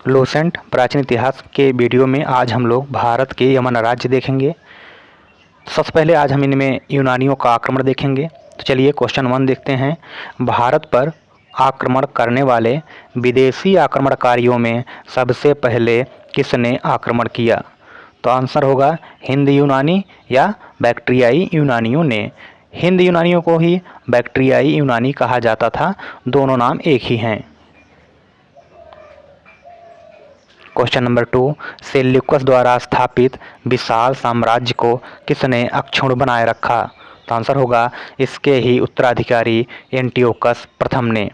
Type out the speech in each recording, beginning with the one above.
Lucent प्राचीन इतिहास के वीडियो में आज हम लोग भारत के यमन राज्य देखेंगे। सबसे पहले आज हम इनमें यूनानियों का आक्रमण देखेंगे। तो चलिए क्वेश्चन 1 देखते हैं। भारत पर आक्रमण करने वाले विदेशी आक्रमणकारियों में सबसे पहले किसने आक्रमण किया? तो आंसर होगा हिंद यूनानी या बैक्ट्रियाई यूनानियों ने। हिंद यूनानियों को ही बैक्ट्रियाई यूनानी कहा जाता था, दोनों नाम एक ही हैं। क्वेश्चन नंबर 2, सेल्यूकस द्वारा स्थापित विशाल साम्राज्य को किसने अक्षुण्ण बनाए रखा? तो आंसर होगा इसके ही उत्तराधिकारी एंटियोकस प्रथम ने।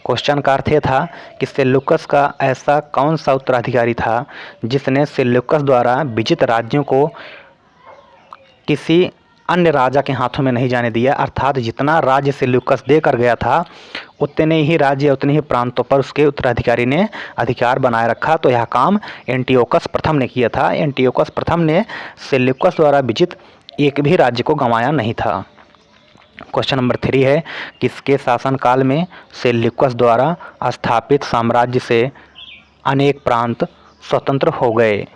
क्वेश्चन का अर्थ यह था कि सेल्यूकस का ऐसा कौन सा उत्तराधिकारी था जिसने सेल्यूकस द्वारा विजित राज्यों को किसी अन्य राजा के हाथों में नहीं जाने दिया, अर्थात जितना राज्य सेल्यूकस देकर गया था उतने ही राज्य उतने ही प्रांतों पर उसके उत्तराधिकारी ने अधिकार बनाए रखा। तो यह काम एंटियोकस प्रथम ने किया था। एंटियोकस प्रथम ने सेल्यूकस द्वारा विजित एक भी राज्य को गंवाया नहीं था। क्वेश्चन नंबर 3 है, किसके शासनकाल में सेल्यूकस द्वारा स्थापित साम्राज्य से अनेक प्रांत स्वतंत्र हो गए?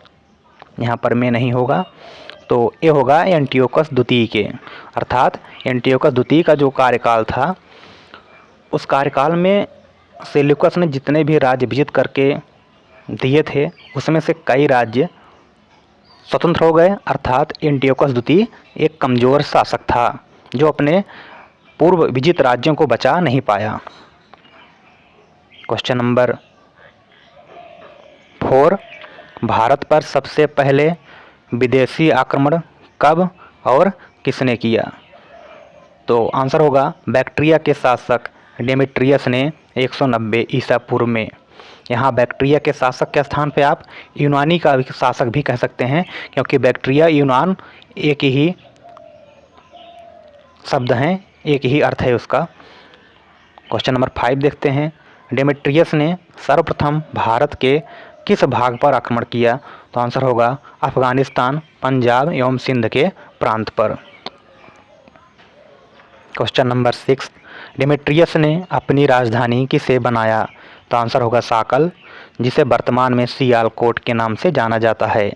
यहाँ पर में नहीं होगा, तो ये होगा एंटियोकस द्वितीय के। अर्थात एंटियोकस द्वितीय का जो कार्यकाल था उस कार्यकाल में सेल्यूकस ने जितने भी राज्य विजित करके दिए थे उसमें से कई राज्य स्वतंत्र हो गए। अर्थात एंटियोकस द्वितीय एक कमज़ोर शासक था जो अपने पूर्व विजित राज्यों को बचा नहीं पाया। क्वेश्चन नंबर 4, भारत पर सबसे पहले विदेशी आक्रमण कब और किसने किया? तो आंसर होगा बैक्ट्रिया के शासक डेमेट्रियस ने 190 ईसा पूर्व में। यहाँ बैक्ट्रिया के शासक के स्थान पे आप यूनानी का शासक भी कह सकते हैं, क्योंकि बैक्ट्रिया यूनान एक ही शब्द हैं, एक ही अर्थ है उसका। क्वेश्चन नंबर 5 देखते हैं। डेमेट्रियस ने सर्वप्रथम भारत के किस भाग पर आक्रमण किया? तो आंसर होगा अफगानिस्तान, पंजाब एवं सिंध के प्रांत पर। क्वेश्चन नंबर 6, डेमेट्रियस ने अपनी राजधानी किसे बनाया? तो आंसर होगा साकल, जिसे वर्तमान में सियालकोट के नाम से जाना जाता है।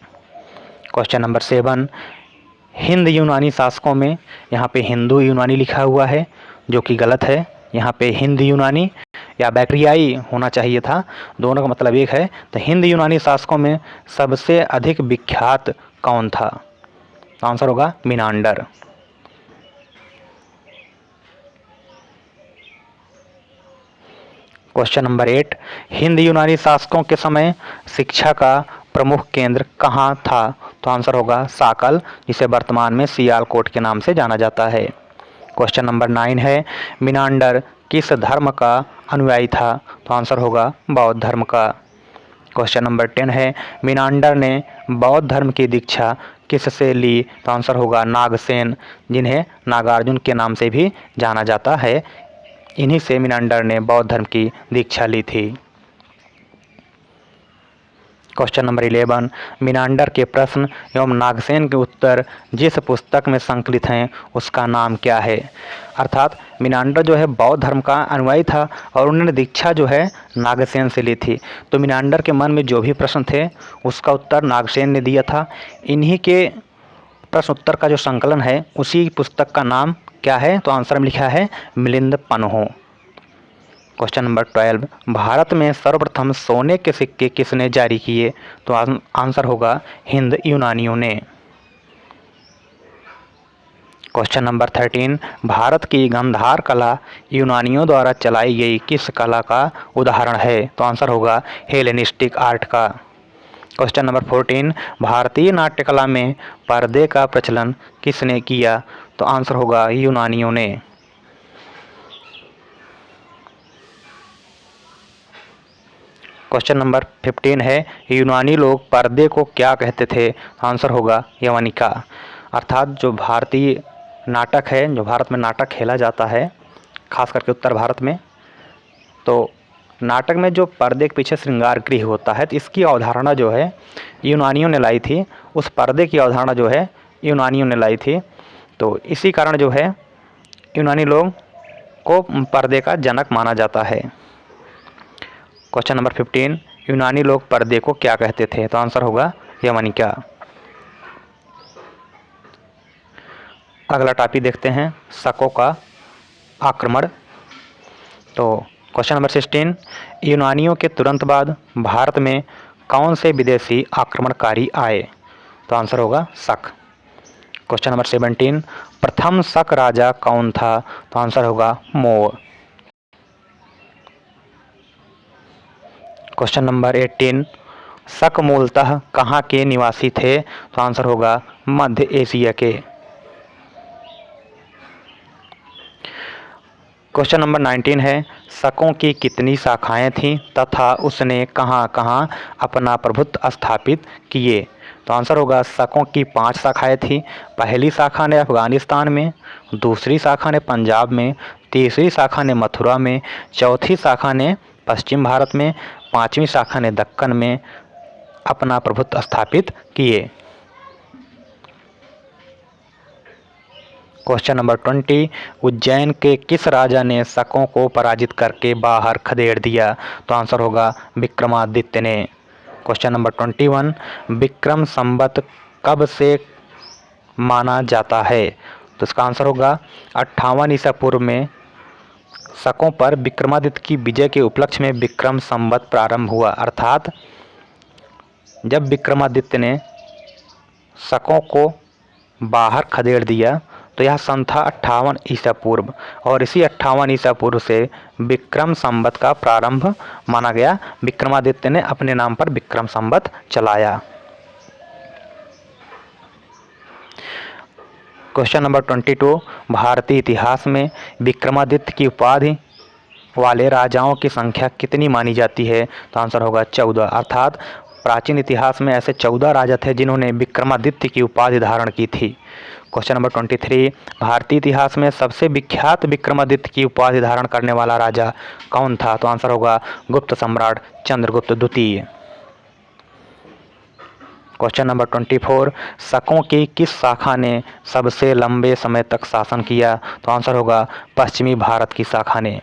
क्वेश्चन नंबर 7, हिंद यूनानी शासकों में यहाँ पे हिंदू यूनानी लिखा हुआ है जो कि गलत है। यहाँ पे हिंद यूनानी या बैक्ट्रियाई होना चाहिए था, दोनों का मतलब एक है। तो हिंद यूनानी शासकों में सबसे अधिक विख्यात कौन था? तो आंसर होगा मिनांडर। क्वेश्चन नंबर 8, हिंद यूनानी शासकों के समय शिक्षा का प्रमुख केंद्र कहाँ था? तो आंसर होगा साकल, जिसे वर्तमान में सियालकोट के नाम से जाना जाता है। क्वेश्चन नंबर 9 है, मिनांडर किस धर्म का अनुयायी था? तो आंसर होगा बौद्ध धर्म का। क्वेश्चन नंबर 10 है, मिनांडर ने बौद्ध धर्म की दीक्षा किससे ली? तो आंसर होगा नागसेन, जिन्हें नागार्जुन के नाम से भी जाना जाता है। इन्हीं से मिनांडर ने बौद्ध धर्म की दीक्षा ली थी। क्वेश्चन नंबर 11, मिनांडर के प्रश्न एवं नागसेन के उत्तर जिस पुस्तक में संकलित हैं उसका नाम क्या है? अर्थात मिनांडर जो है बौद्ध धर्म का अनुयायी था और उन्होंने दीक्षा जो है नागसेन से ली थी। तो मिनांडर के मन में जो भी प्रश्न थे उसका उत्तर नागसेन ने दिया था। इन्हीं के प्रश्न उत्तर का जो संकलन है उसी पुस्तक का नाम क्या है? तो आंसर में लिखा है मिलिंद पन्हो। क्वेश्चन नंबर 12, भारत में सर्वप्रथम सोने के सिक्के किसने जारी किए? तो आंसर होगा हिंद यूनानियों ने। क्वेश्चन नंबर 13, भारत की गंधार कला यूनानियों द्वारा चलाई गई किस कला का उदाहरण है? तो आंसर होगा हेलेनिस्टिक आर्ट का। क्वेश्चन नंबर 14, भारतीय नाट्यकला में पर्दे का प्रचलन किसने किया? तो आंसर होगा यूनानियों ने। क्वेश्चन नंबर 15 है, यूनानी लोग पर्दे को क्या कहते थे? आंसर होगा यवनिका। अर्थात जो भारतीय नाटक है, जो भारत में नाटक खेला जाता है खास करके उत्तर भारत में, तो नाटक में जो पर्दे के पीछे श्रृंगार गृह होता है तो इसकी अवधारणा जो है यूनानियों ने लाई थी। उस पर्दे की अवधारणा जो है यूनानियों ने लाई थी। तो इसी कारण जो है यूनानी लोग को पर्दे का जनक माना जाता है। क्वेश्चन नंबर 15, यूनानी लोग पर्दे को क्या कहते थे? तो आंसर होगा यवनिका। अगला टॉपिक देखते हैं, शकों का आक्रमण। तो क्वेश्चन नंबर 16, यूनानियों के तुरंत बाद भारत में कौन से विदेशी आक्रमणकारी आए? तो आंसर होगा शक। क्वेश्चन नंबर 17, प्रथम शक राजा कौन था? तो आंसर होगा मोर। क्वेश्चन नंबर 18, शक मूलतः कहाँ के निवासी थे? तो आंसर होगा मध्य एशिया के। क्वेश्चन नंबर 19 है, शकों की कितनी शाखाएं थीं तथा उसने कहाँ कहाँ अपना प्रभुत्व स्थापित किए? तो आंसर होगा शकों की 5 शाखाएं थीं। पहली शाखा ने अफगानिस्तान में, दूसरी शाखा ने पंजाब में, तीसरी शाखा ने मथुरा में, चौथी शाखा ने पश्चिम भारत में, पांचवी शाखा ने दक्कन में अपना प्रभुत्व स्थापित किए। क्वेश्चन नंबर 20, उज्जैन के किस राजा ने शकों को पराजित करके बाहर खदेड़ दिया? तो आंसर होगा विक्रमादित्य ने। क्वेश्चन नंबर 21, विक्रम संवत कब से माना जाता है? तो इसका आंसर होगा 58 ईसा पूर्व में शकों पर विक्रमादित्य की विजय के उपलक्ष्य में विक्रम संवत प्रारंभ हुआ। अर्थात जब विक्रमादित्य ने शकों को बाहर खदेड़ दिया तो यह सन था 58 ईसा पूर्व, और इसी 58 ईसा पूर्व से विक्रम संवत का प्रारंभ माना गया। विक्रमादित्य ने अपने नाम पर विक्रम संवत चलाया। क्वेश्चन नंबर 22, भारतीय इतिहास में विक्रमादित्य की उपाधि वाले राजाओं की संख्या कितनी मानी जाती है? तो आंसर होगा 14। अर्थात प्राचीन इतिहास में ऐसे 14 राजा थे जिन्होंने विक्रमादित्य की उपाधि धारण की थी। क्वेश्चन नंबर 23, भारतीय इतिहास में सबसे विख्यात विक्रमादित्य की उपाधि धारण करने वाला राजा कौन था? तो आंसर होगा गुप्त सम्राट चंद्रगुप्त द्वितीय। क्वेश्चन नंबर 24, शकों की किस शाखा ने सबसे लंबे समय तक शासन किया? तो आंसर होगा पश्चिमी भारत की शाखा ने।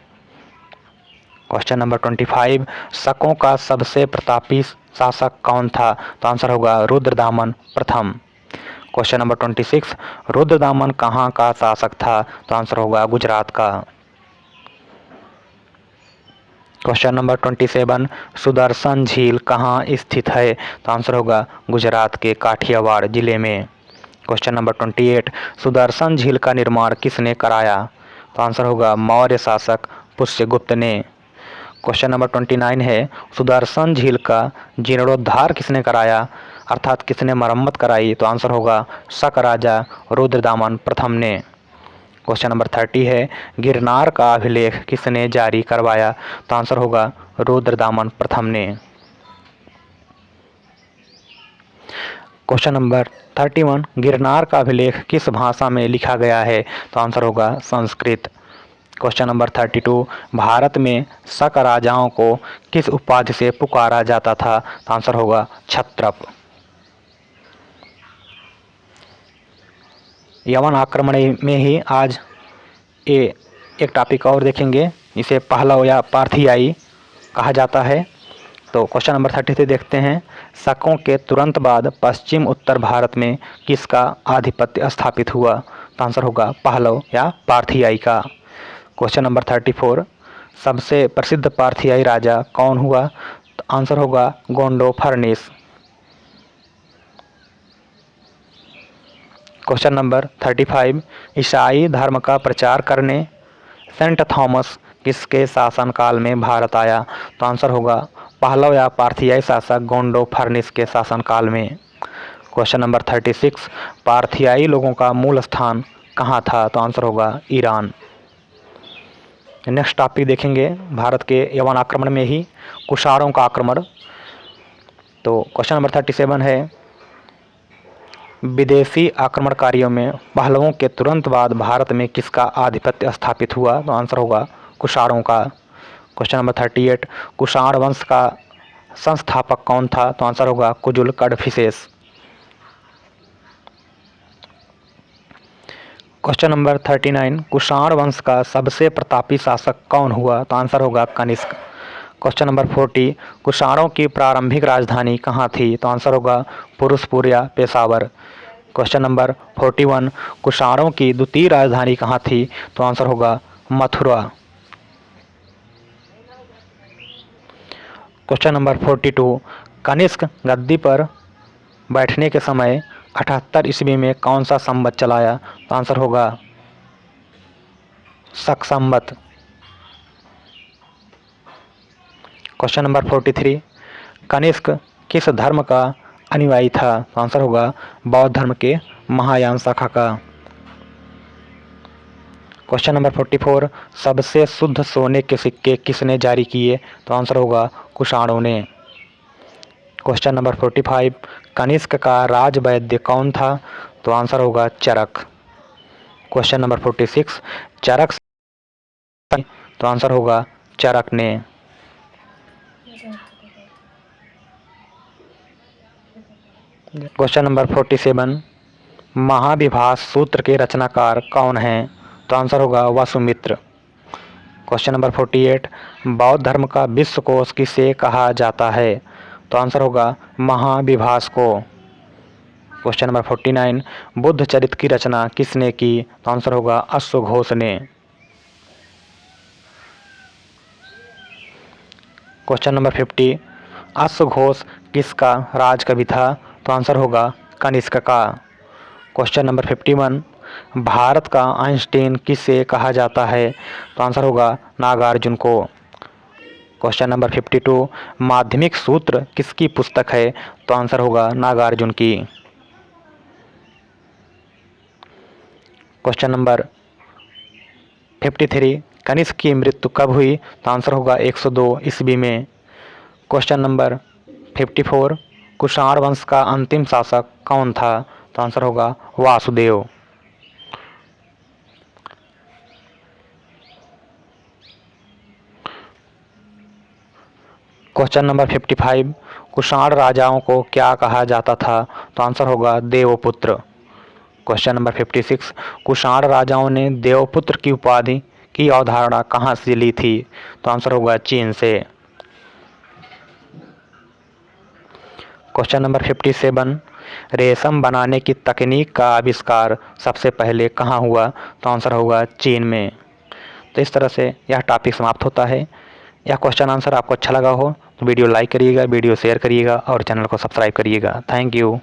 क्वेश्चन नंबर 25, शकों का सबसे प्रतापी शासक कौन था? तो आंसर होगा रुद्रदामन प्रथम। क्वेश्चन नंबर 26, रुद्रदामन कहाँ का शासक था? तो आंसर होगा गुजरात का। क्वेश्चन नंबर 27, सुदर्शन झील कहाँ स्थित है? तो आंसर होगा गुजरात के काठियावाड़ जिले में। क्वेश्चन नंबर 28, सुदर्शन झील का निर्माण किसने कराया? तो आंसर होगा मौर्य शासक पुष्यगुप्त ने। क्वेश्चन नंबर 29 है, सुदर्शन झील का जीर्णोद्धार किसने कराया? अर्थात किसने मरम्मत कराई? तो आंसर होगा शक राजा रुद्रदामन प्रथम ने। क्वेश्चन नंबर 30 है, गिरनार का अभिलेख किसने जारी करवाया? तो आंसर होगा रुद्रदामन प्रथम ने। क्वेश्चन नंबर 31, गिरनार का अभिलेख किस भाषा में लिखा गया है? तो आंसर होगा संस्कृत। क्वेश्चन नंबर 32, भारत में शक राजाओं को किस उपाधि से पुकारा जाता था? तो आंसर होगा क्षत्रप। यवन आक्रमण में ही आज एक टॉपिक और देखेंगे, इसे पहलव या पार्थियाई कहा जाता है। तो क्वेश्चन नंबर 33 देखते हैं, शकों के तुरंत बाद पश्चिम उत्तर भारत में किसका आधिपत्य स्थापित हुआ? तो आंसर होगा पहलव या पार्थियाई का। क्वेश्चन नंबर 34, सबसे प्रसिद्ध पार्थियाई राजा कौन हुआ? तो आंसर होगा गोंडो फर्निस। क्वेश्चन नंबर 35, ईसाई धर्म का प्रचार करने सेंट थॉमस किसके शासनकाल में भारत आया? तो आंसर होगा पहलव या पार्थियाई शासक गोंडो फर्निस के शासनकाल में। क्वेश्चन नंबर 36, पार्थियाई लोगों का मूल स्थान कहाँ था? तो आंसर होगा ईरान। नेक्स्ट टॉपिक देखेंगे, भारत के यवन आक्रमण में ही कुषाणों का आक्रमण। तो क्वेश्चन नंबर 37 है, विदेशी आक्रमणकारियों में पहलवों के तुरंत बाद भारत में किसका आधिपत्य स्थापित हुआ? तो आंसर होगा कुषाणों का। क्वेश्चन नंबर 38, कुषाण वंश का संस्थापक कौन था? तो आंसर होगा कुजुल कडफिसेस। क्वेश्चन नंबर 39, कुषाण वंश का सबसे प्रतापी शासक कौन हुआ? तो आंसर होगा कनिष्क। क्वेश्चन नंबर 40 कुषाणों की प्रारंभिक राजधानी कहाँ थी? तो आंसर होगा फिरोजपुर या पेशावर। क्वेश्चन नंबर 41 कुषाणों की द्वितीय राजधानी कहाँ थी? तो आंसर होगा मथुरा। क्वेश्चन नंबर 42 कनिष्क गद्दी पर बैठने के समय 78 ईस्वी में कौन सा संवत चलाया? तो आंसर होगा शक संवत। क्वेश्चन नंबर 43 कनिष्क किस धर्म का अनुयायी था? तो आंसर होगा बौद्ध धर्म के महायान शाखा का। क्वेश्चन नंबर 44 सबसे शुद्ध सोने के सिक्के किसने जारी किए? तो आंसर होगा कुषाणों ने। क्वेश्चन नंबर 45 कनिष्क का राजवैद्य कौन था? तो आंसर होगा चरक। क्वेश्चन नंबर 46 चरक तो आंसर होगा चरक ने। क्वेश्चन नंबर 47 महाविभास सूत्र के रचनाकार कौन हैं? तो आंसर होगा वसुमित्र। क्वेश्चन नंबर 48 बौद्ध धर्म का विश्वकोश किसे कहा जाता है? तो आंसर होगा महाविभास को। क्वेश्चन नंबर 49 बुद्ध चरित्र की रचना किसने की? तो आंसर होगा अश्वघोष ने। क्वेश्चन नंबर 50 अश्वघोष किसका राजकवि था? तो आंसर होगा कनिष्क का। क्वेश्चन नंबर 51 भारत का आइंस्टीन किसे कहा जाता है? तो आंसर होगा नागार्जुन को। क्वेश्चन नंबर 52 माध्यमिक सूत्र किसकी पुस्तक है? तो आंसर होगा नागार्जुन की। क्वेश्चन नंबर 53 कनिष्क की मृत्यु कब हुई? तो आंसर होगा 102 ईस्वी में। क्वेश्चन नंबर 54 कुषाण वंश का अंतिम शासक कौन था? तो आंसर होगा वासुदेव। क्वेश्चन नंबर 55 कुषाण राजाओं को क्या कहा जाता था? तो आंसर होगा देवपुत्र। क्वेश्चन नंबर 56 कुषाण राजाओं ने देवपुत्र की उपाधि की अवधारणा कहाँ से ली थी? तो आंसर होगा चीन से। क्वेश्चन नंबर 57 रेशम बनाने की तकनीक का आविष्कार सबसे पहले कहाँ हुआ? तो आंसर होगा चीन में। तो इस तरह से यह टॉपिक समाप्त होता है। यह क्वेश्चन आंसर आपको अच्छा लगा हो तो वीडियो लाइक करिएगा, वीडियो शेयर करिएगा और चैनल को सब्सक्राइब करिएगा। Thank you.